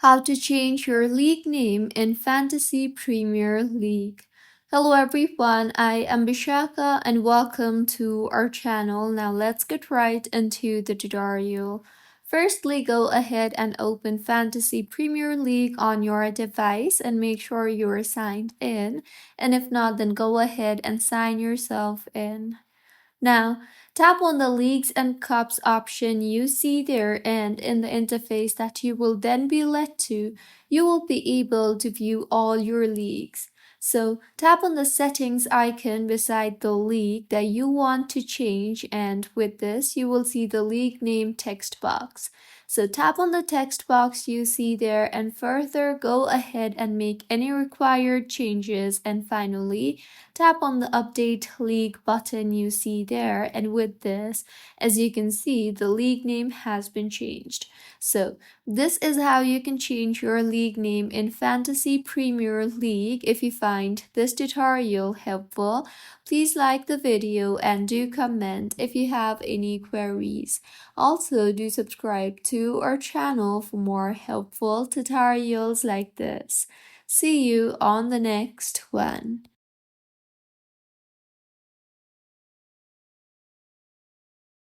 How to change your league name in Fantasy Premier League. Hello everyone, I am Bishaka and welcome to our channel. Now let's get right into the tutorial. Firstly, go ahead and open Fantasy Premier League on your device and make sure you're signed in. And if not, then go ahead and sign yourself in. Now, tap on the Leagues and Cups option you see there, and in the interface that you will then be led to, you will be able to view all your leagues. So tap on the settings icon beside the league that you want to change, and with this you will see the league name text box. So tap on the text box you see there and further go ahead and make any required changes, and finally tap on the update league button you see there, and with this, as you can see, the league name has been changed. So this is how you can change your league name in Fantasy Premier League. If you find this tutorial helpful, please like the video and do comment if you have any queries. Also, do subscribe to our channel for more helpful tutorials like this. See you on the next one.